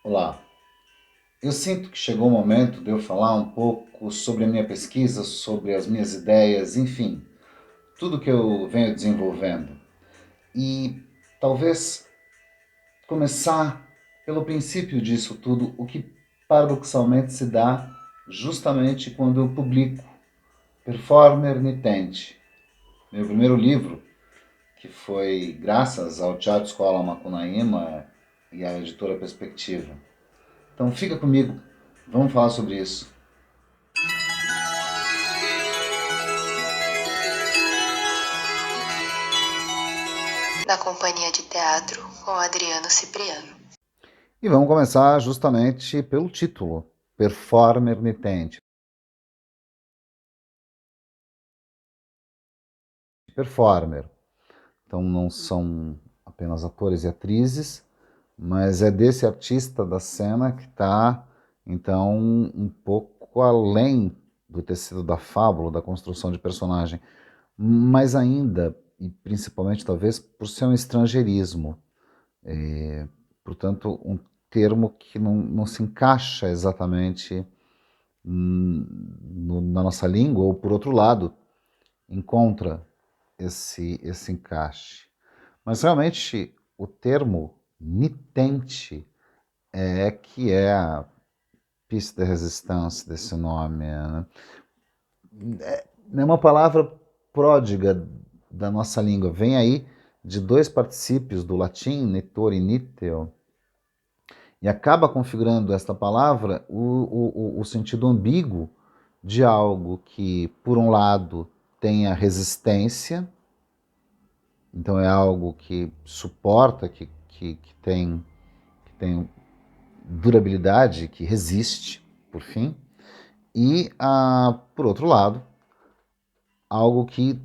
Olá, eu sinto que chegou o momento de eu falar um pouco sobre a minha pesquisa, sobre as minhas ideias, enfim, tudo que eu venho desenvolvendo. E talvez começar pelo princípio disso tudo, o que paradoxalmente se dá justamente quando eu publico Performer Nitente, meu primeiro livro, que foi graças ao Teatro Escola Macunaíma e à editora Perspectiva. Então fica comigo, vamos falar sobre isso. Na companhia de teatro com Adriano Cipriano. E vamos começar justamente pelo título, Performer Nitente. Performer. Então não são apenas atores e atrizes, mas é desse artista da cena que está, então, um pouco além do tecido da fábula, da construção de personagem, mas ainda, e principalmente talvez por ser um estrangeirismo, portanto, um termo que não se encaixa exatamente na nossa língua, ou por outro lado, encontra esse encaixe. Mas realmente o termo nitente é que é a piste de resistência desse nome. Né? É uma palavra pródiga da nossa língua. Vem aí de dois particípios do latim, nitor e niteo, e acaba configurando esta palavra o sentido ambíguo de algo que, por um lado, tenha resistência, então é algo que suporta, que tem durabilidade, que resiste, por fim, e, por outro lado, algo que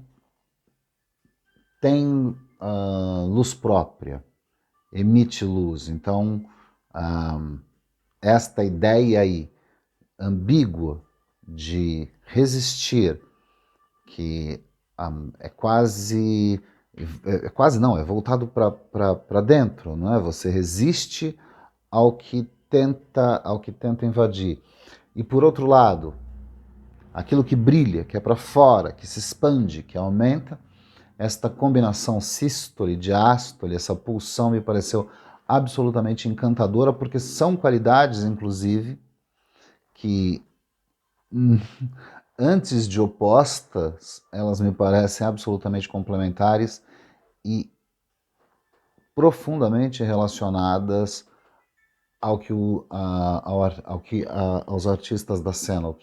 tem luz própria, emite luz. Então, ah, esta ideia aí ambígua de resistir, que é quase. É quase não, é voltado para dentro, não é? Você resiste ao que tenta invadir. E por outro lado, aquilo que brilha, que é para fora, que se expande, que aumenta, esta combinação sístole, diástole, essa pulsão me pareceu absolutamente encantadora, porque são qualidades, inclusive, que antes de opostas, elas me parecem absolutamente complementares e profundamente relacionadas ao que, aos artistas da cena,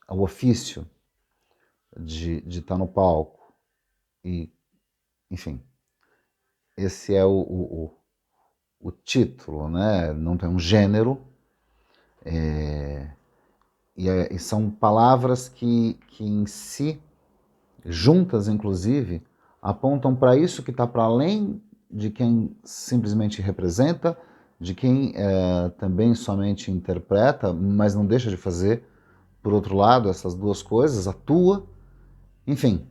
ao ofício de estar no palco. E, enfim, esse é o título, né? Não tem um gênero, e são palavras que em si, juntas inclusive, apontam para isso que está para além de quem simplesmente representa, de quem também somente interpreta, mas não deixa de fazer, por outro lado, essas duas coisas, atua, enfim,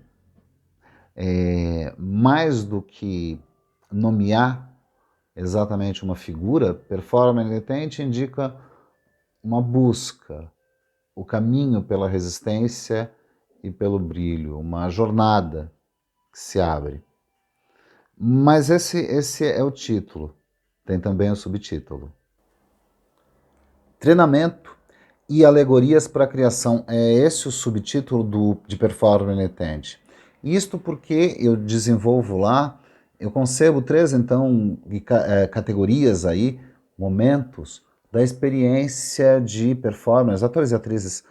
mais do que nomear exatamente uma figura, performance latente indica uma busca, o caminho pela resistência e pelo brilho, uma jornada que se abre. Mas esse é o título. Tem também o subtítulo. Treinamento e alegorias para a criação. É esse o subtítulo de Performance Latente. Isto porque eu desenvolvo lá, eu concebo três, então, categorias aí, momentos da experiência de performers, atores e atrizes,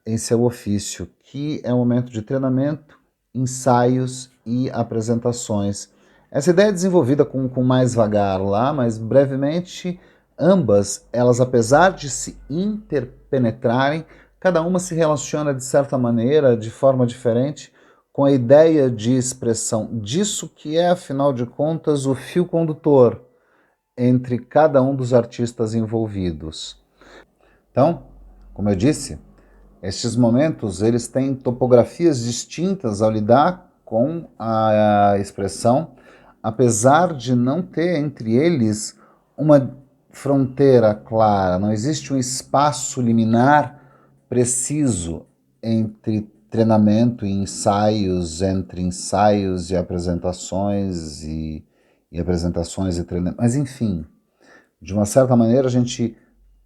em seu ofício, que é um momento de treinamento, ensaios e apresentações. Essa ideia é desenvolvida com mais vagar lá, mas brevemente ambas, elas apesar de se interpenetrarem, cada uma se relaciona de certa maneira, de forma diferente, com a ideia de expressão disso que é, afinal de contas, o fio condutor entre cada um dos artistas envolvidos. Então, como eu disse, estes momentos eles têm topografias distintas ao lidar com a expressão, apesar de não ter entre eles uma fronteira clara, não existe um espaço liminar preciso entre treinamento e ensaios, entre ensaios e apresentações e apresentações e treinamento. Mas enfim, de uma certa maneira a gente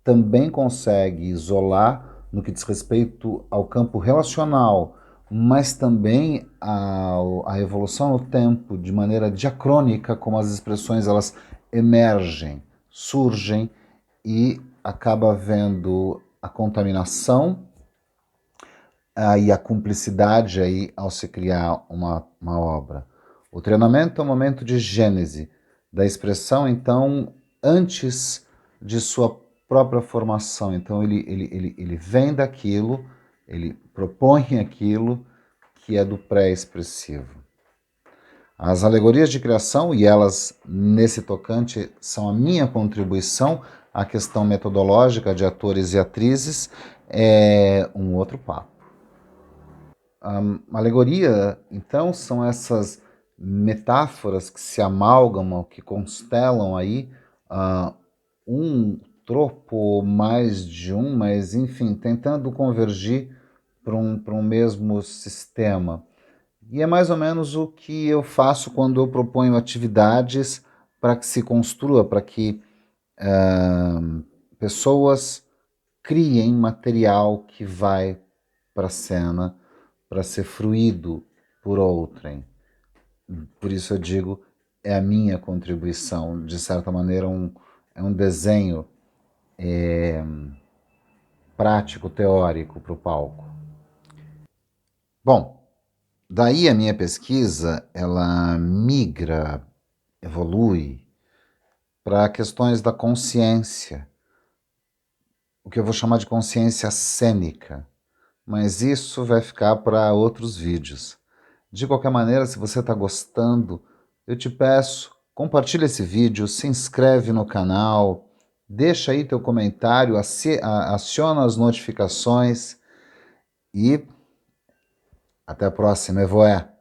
também consegue isolar no que diz respeito ao campo relacional, mas também a evolução no tempo, de maneira diacrônica, como as expressões elas emergem, surgem e acaba havendo a contaminação e a cumplicidade aí ao se criar uma obra. O treinamento é um momento de gênese da expressão, então, antes de sua própria formação. Então, ele vem daquilo, ele propõe aquilo que é do pré-expressivo. As alegorias de criação, e elas, nesse tocante, são a minha contribuição à questão metodológica de atores e atrizes, é um outro papo. A alegoria, então, são essas metáforas que se amalgamam, que constelam aí um tropo, mais de um, mas enfim, tentando convergir para um mesmo sistema. E é mais ou menos o que eu faço quando eu proponho atividades para que se construa, para que pessoas criem material que vai para a cena, para ser fruído por outrem. Por isso eu digo, é a minha contribuição, de certa maneira é um desenho prático, teórico para o palco. Bom, daí a minha pesquisa, ela migra, evolui para questões da consciência, o que eu vou chamar de consciência cênica, mas isso vai ficar para outros vídeos. De qualquer maneira, se você está gostando, eu te peço, compartilha esse vídeo, se inscreve no canal, deixa aí teu comentário, aciona as notificações e até a próxima, Evoé!